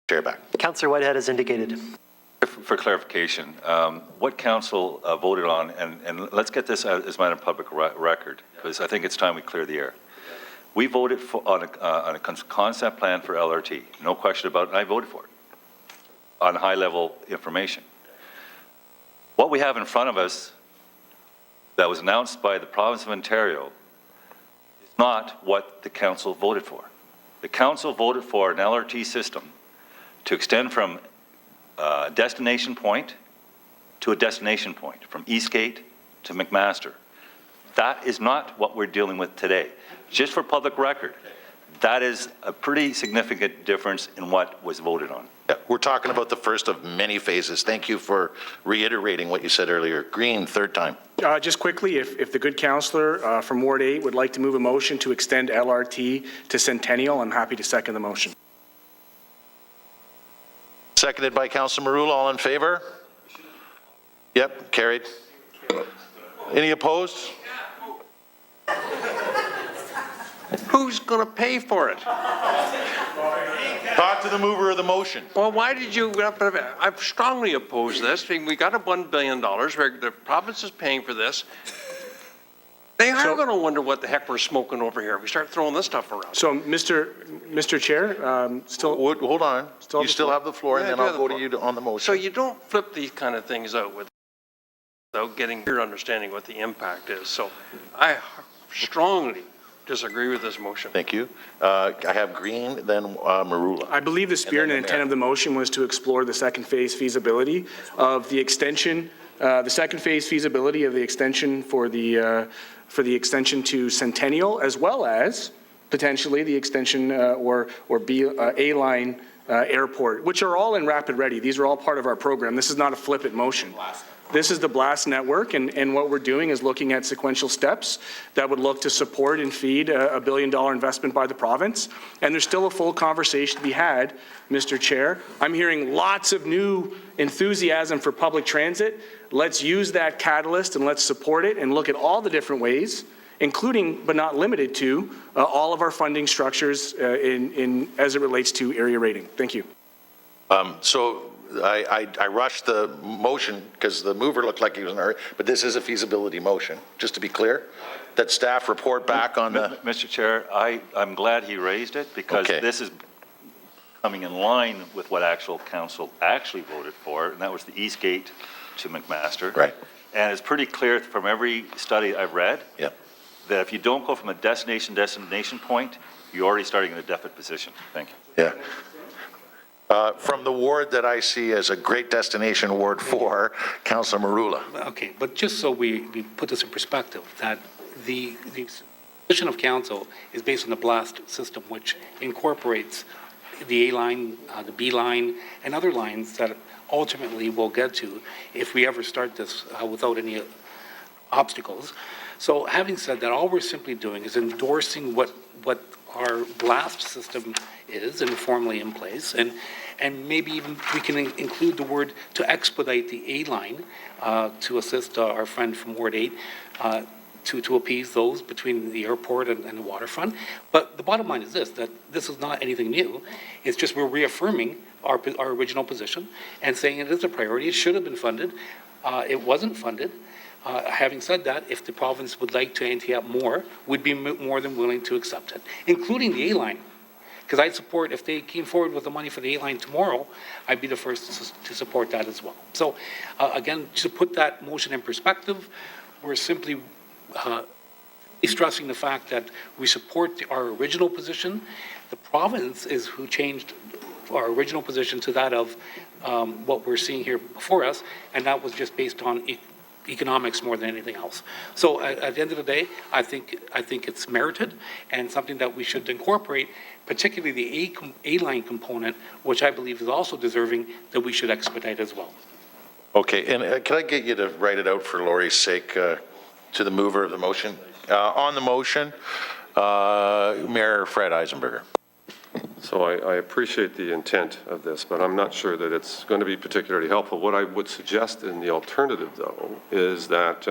Chair back. Councillor Whitehead has indicated. For clarification, what council voted on, and let's get this as a matter of public record, because I think it's time we clear the air. We voted on a concept plan for LRT, no question about it, and I voted for it, on high-level information. What we have in front of us that was announced by the province of Ontario is not what the council voted for. The council voted for an LRT system to extend from a destination point to a destination point, from Eastgate to McMaster. That is not what we're dealing with today. Just for public record, that is a pretty significant difference in what was voted on. Yeah, we're talking about the first of many phases. Thank you for reiterating what you said earlier. Green, third time. Just quickly, if the good councillor from Ward 8 would like to move a motion to extend LRT to Centennial, I'm happy to second the motion. Seconded by Councillor Marula. All in favor? Yep, carried. Any opposed? Who's going to pay for it? Talk to the mover of the motion. Well, why did you? I strongly oppose this. We got a $1 billion. The province is paying for this. They are going to wonder what the heck we're smoking over here if we start throwing this stuff around. So, Mr. Chair, still hold on. You still have the floor, and then I'll go to you on the motion. So you don't flip these kind of things out without getting your understanding what the impact is. So I strongly disagree with this motion. Thank you. I have Green, then Marula. I believe the spirit and intent of the motion was to explore the second phase feasibility of the extension, the second phase feasibility of the extension for the extension to Centennial, as well as potentially the extension or A-line airport, which are all in rapid ready. These are all part of our program. This is not a flip-it motion. This is the BLAST network, and what we're doing is looking at sequential steps that would look to support and feed a $1 billion investment by the province. And there's still a full conversation to be had, Mr. Chair. I'm hearing lots of new enthusiasm for public transit. Let's use that catalyst and let's support it and look at all the different ways, including but not limited to all of our funding structures as it relates to area rating. Thank you. I rushed the motion because the mover looked like he was in a hurry, but this is a feasibility motion, just to be clear, that staff report back on the... Mr. Chair, I'm glad he raised it because this is coming in line with what actual council actually voted for, and that was the Eastgate to McMaster. Right. And it's pretty clear from every study I've read that if you don't go from a destination point, you're already starting in a deficit position. Thank you. Yeah. From the ward that I see as a great destination, Ward 4, Councillor Marula. Okay, but just so we put this in perspective, that the position of council is based on the BLAST system, which incorporates the A-line, the B-line, and other lines that ultimately we'll get to if we ever start this without any obstacles. So having said that, all we're simply doing is endorsing what our BLAST system is informally in place, and maybe even we can include the word to expedite the A-line to assist our friend from Ward 8 to appease those between the airport and the waterfront. But the bottom line is this, that this is not anything new. It's just we're reaffirming our original position and saying it is a priority. It should have been funded. It wasn't funded. Having said that, if the province would like to ante up more, we'd be more than willing to accept it, including the A-line. Because I'd support, if they came forward with the money for the A-line tomorrow, I'd be the first to support that as well. So again, to put that motion in perspective, we're simply stressing the fact that we support our original position. The province is who changed our original position to that of what we're seeing here before us, and that was just based on economics more than anything else. So at the end of the day, I think it's merited and something that we should incorporate, particularly the A-line component, which I believe is also deserving that we should expedite as well. Okay, and can I get you to write it out for Laurie's sake to the mover of the motion? On the motion, Mayor Fred Eisenberger. So I appreciate the intent of this, but I'm not sure that it's going to be particularly helpful. What I would suggest in the alternative, though, is that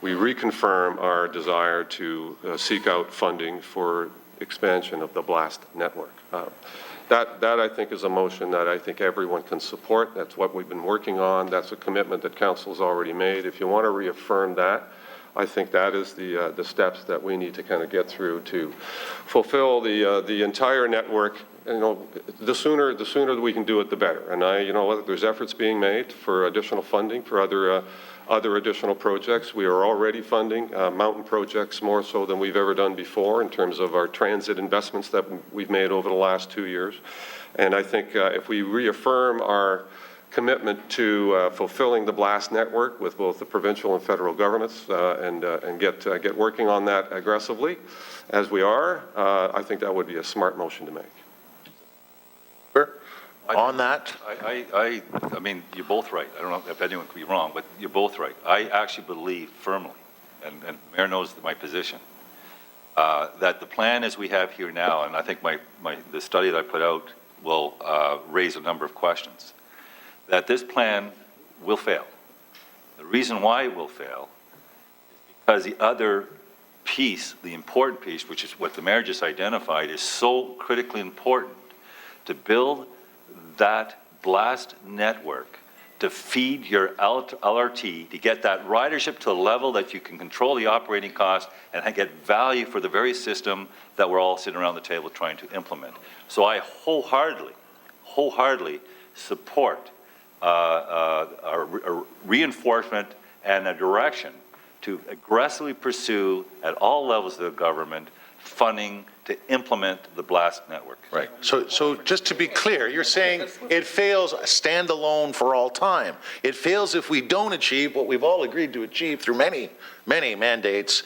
we reconfirm our desire to seek out funding for expansion of the BLAST network. That I think is a motion that I think everyone can support. That's what we've been working on. That's a commitment that council's already made. If you want to reaffirm that, I think that is the steps that we need to kind of get through to fulfill the entire network. You know, the sooner that we can do it, the better. And you know what, there's efforts being made for additional funding for other additional projects. We are already funding mountain projects more so than we've ever done before in terms of our transit investments that we've made over the last 2 years. And I think if we reaffirm our commitment to fulfilling the BLAST network with both the provincial and federal governments and get working on that aggressively as we are, I think that would be a smart motion to make. On that? I mean, you're both right. I don't know if anyone could be wrong, but you're both right. I actually believe firmly, and the Mayor knows my position, that the plan as we have here now, and I think the study that I put out will raise a number of questions, that this plan will fail. The reason why it will fail is because the other piece, the important piece, which is what the Mayor just identified, is so critically important to build that BLAST network to feed your LRT, to get that ridership to a level that you can control the operating cost and get value for the very system that we're all sitting around the table trying to implement. So I wholeheartedly support a reinforcement and a direction to aggressively pursue at all levels of the government funding to implement the BLAST network. Right. So just to be clear, you're saying it fails standalone for all time. It fails if we don't achieve what we've all agreed to achieve through many mandates,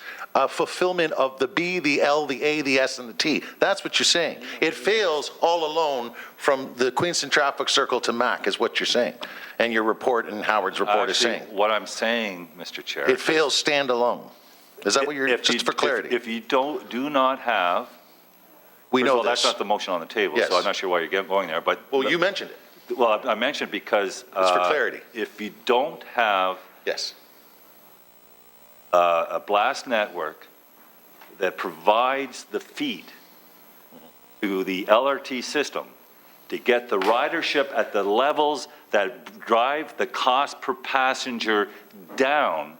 fulfillment of the B, the L, the A, the S, and the T. That's what you're saying. It fails all alone from the Queenston Traffic Circle to MAC is what you're saying. And your report and Howard's report is saying. What I'm saying, Mr. Chair. It fails standalone. Is that what you're, just for clarity? If you do not have. We know that's this. not the motion on the table, Yes. so I'm not sure why you're going there, but. Well, you mentioned it. Well, I mentioned because. It's for clarity. If you don't have Yes. a BLAST network that provides the feed to the LRT system to get the ridership at the levels that drive the cost per passenger down,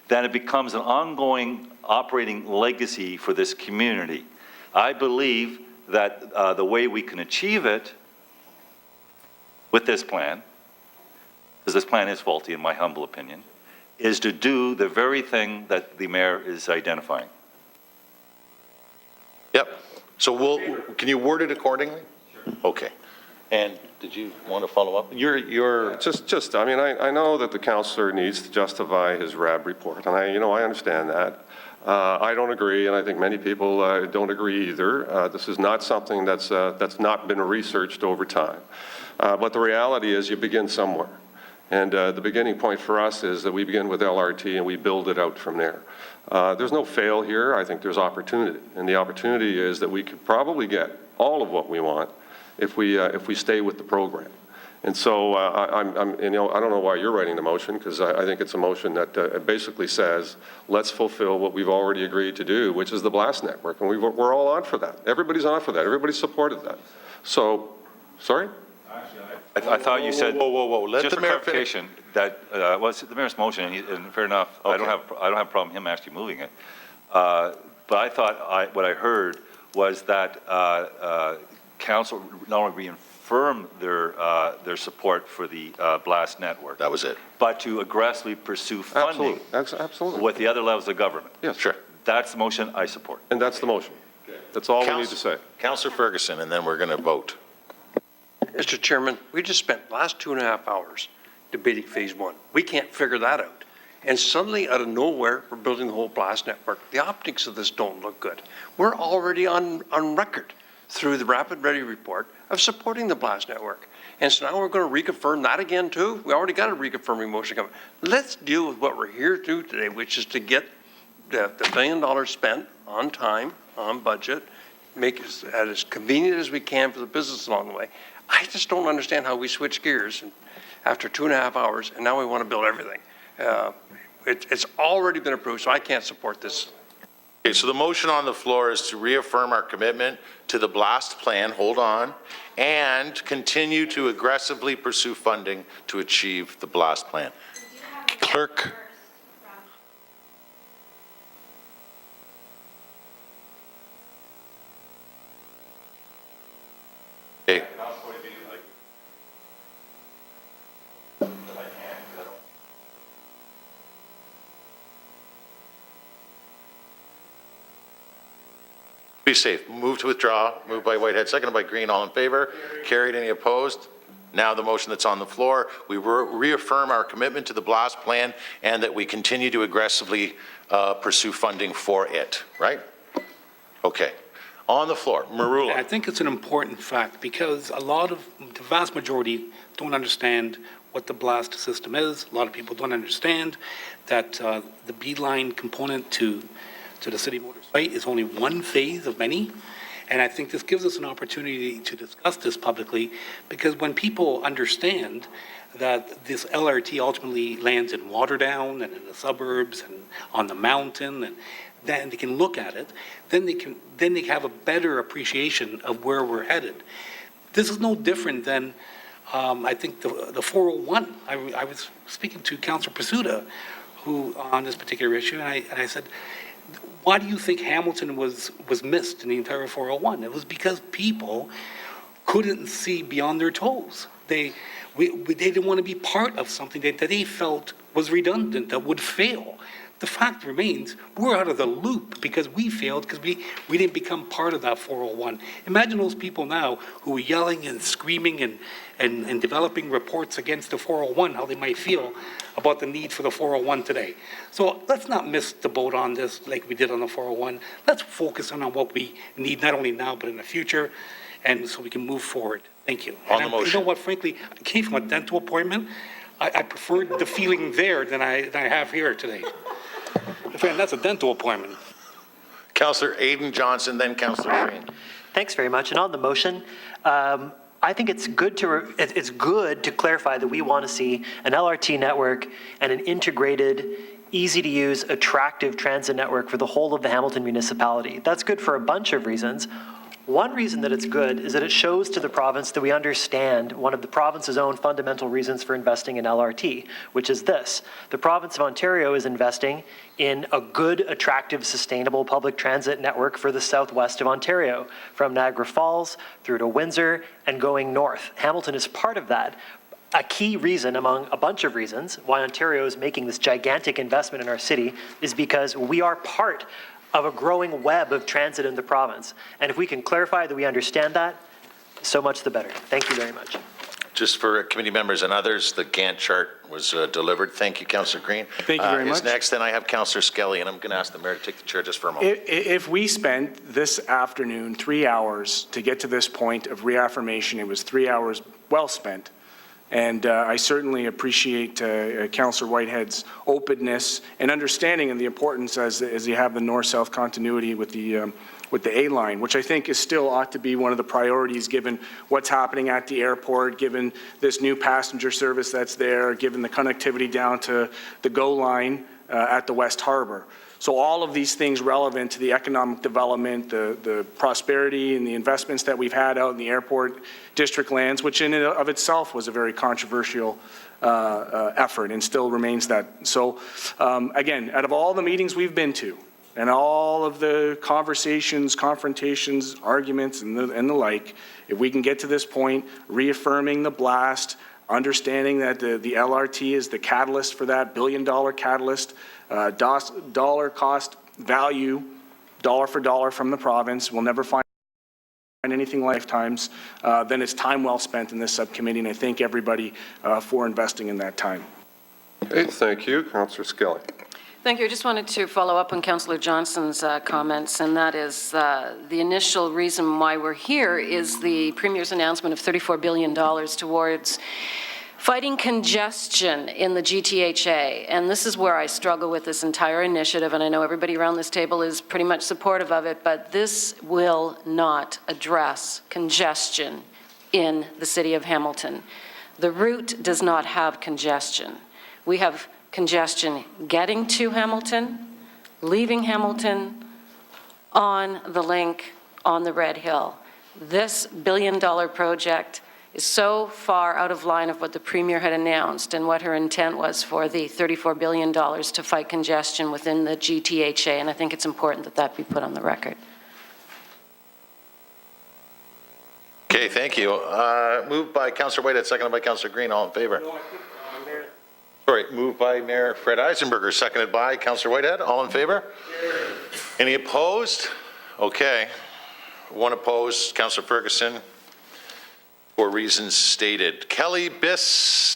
then it becomes an ongoing operating legacy for this community. I believe that the way we can achieve it with this plan, because this plan is faulty in my humble opinion, is to do the very thing that the Mayor is identifying. Yep. So can you word it accordingly? Sure. Okay. And did you want to follow up? You're Just, I mean, I know that the councillor needs to justify his RAB report, and I understand that. I don't agree, and I think many people don't agree either. This is not something that's not been researched over time. But the reality is you begin somewhere. And the beginning point for us is that we begin with LRT and we build it out from there. There's no fail here. I think there's opportunity. And the opportunity is that we could probably get all of what we want if we stay with the program. And so I don't know why you're writing the motion, because I think it's a motion that basically says, let's fulfill what we've already agreed to do, which is the BLAST network. And we're all on for that. Everybody's on for that. Everybody supported that. So, sorry? I thought you said. Whoa. Let just the for Mayor clarification, that was the Mayor's motion, and fair enough, okay. I don't have a problem him actually moving it. But I thought what I heard was that Council not only reaffirmed their support for the BLAST network. That was it. But to aggressively pursue funding. Absolutely. With the other levels of government. Yes. Sure. That's the motion I support. And that's the motion. That's all we need to say. Councillor Ferguson, and then we're going to vote. Mr. Chairman, we just spent the last 2.5 hours debating phase one. We can't figure that out. And suddenly, out of nowhere, we're building the whole BLAST network. The optics of this don't look good. We're already on record through the Rapid Ready report of supporting the BLAST network. And so now we're going to reconfirm that again, too? We already got a reconfirming motion coming. Let's deal with what we're here to do today, which is to get the $1 billion spent on time, on budget, make it as convenient as we can for the business along the way. I just don't understand how we switch gears after 2.5 hours, and now we want to build everything. It's already been approved, so I can't support this. Okay, so the motion on the floor is to reaffirm our commitment to the blast plan, hold on, and continue to aggressively pursue funding to achieve the blast plan. Clerk. Okay. Be safe. Move to withdraw. Moved by Whitehead, seconded by Green. All in favor? Carried. Any opposed? Now the motion that's on the floor, we reaffirm our commitment to the blast plan and that we continue to aggressively pursue funding for it, right? Okay. On the floor, Marula. I think it's an important fact because the vast majority don't understand what the blast system is. A lot of people don't understand that the beeline component to the city motor site is only one phase of many. And I think this gives us an opportunity to discuss this publicly, because when people understand that this LRT ultimately lands in Waterdown and in the suburbs and on the mountain, and then they can look at it, then they have a better appreciation of where we're headed. This is no different than, I think, the 401. I was speaking to Councillor Pursuta on this particular issue, and I said, why do you think Hamilton was missed in the entire 401? It was because people couldn't see beyond their toes. They didn't want to be part of something that they felt was redundant, that would fail. The fact remains, we're out of the loop because we failed, because we didn't become part of that 401. Imagine those people now who are yelling and screaming and developing reports against the 401, how they might feel about the need for the 401 today. So let's not miss the boat on this like we did on the 401. Let's focus on what we need, not only now, but in the future, and so we can move forward. Thank you. On the motion. You know what, frankly, I came from a dental appointment. I preferred the feeling there than I have here today. Friend, that's a dental appointment. Councillor Aidan Johnson, then Councillor Green. Thanks very much. And on the motion, I think it's good to clarify that we want to see an LRT network and an integrated, easy-to-use, attractive transit network for the whole of the Hamilton municipality. That's good for a bunch of reasons. One reason that it's good is that it shows to the province that we understand one of the province's own fundamental reasons for investing in LRT, which is this. The province of Ontario is investing in a good, attractive, sustainable public transit network for the southwest of Ontario, from Niagara Falls through to Windsor and going north. Hamilton is part of that. A key reason among a bunch of reasons why Ontario is making this gigantic investment in our city is because we are part of a growing web of transit in the province. And if we can clarify that we understand that, so much the better. Thank you very much. Just for committee members and others, the Gantt chart was delivered. Thank you, Councillor Green. Thank you very much. Next, then I have Councillor Skelly, and I'm going to ask the mayor to take the chair just for a moment. If we spent this afternoon 3 hours to get to this point of reaffirmation, it was 3 hours well spent. And I certainly appreciate Councillor Whitehead's openness and understanding of the importance as you have the north-south continuity with the A-line, which I think is still ought to be one of the priorities given what's happening at the airport, given this new passenger service that's there, given the connectivity down to the GO line at the West Harbour. So all of these things relevant to the economic development, the prosperity and the investments that we've had out in the airport district lands, which in and of itself was a very controversial effort and still remains that. So again, out of all the meetings we've been to and all of the conversations, confrontations, arguments and the like, if we can get to this point, reaffirming the blast, understanding that the LRT is the catalyst for that, billion-dollar catalyst, dollar cost value, dollar for dollar from the province. We'll never find anything lifetimes. Then it's time well spent in this subcommittee, and I thank everybody for investing in that time. Okay, thank you. Councillor Skelly. Thank you. I just wanted to follow up on Councillor Johnson's comments, and that is the initial reason why we're here is the Premier's announcement of $34 billion towards fighting congestion in the GTHA. And this is where I struggle with this entire initiative, and I know everybody around this table is pretty much supportive of it, but this will not address congestion in the city of Hamilton. The route does not have congestion. We have congestion getting to Hamilton, leaving Hamilton, on the link on the Red Hill. This billion-dollar project is so far out of line of what the Premier had announced and what her intent was for the $34 billion to fight congestion within the GTHA, and I think it's important that that be put on the record. Okay, thank you. Moved by Councillor Whitehead, seconded by Councillor Green. All in favor? Sorry, moved by Mayor Fred Eisenberger, seconded by Councillor Whitehead. All in favor? Any opposed? Okay. One opposed, Councillor Ferguson, for reasons stated. Kelly Biss.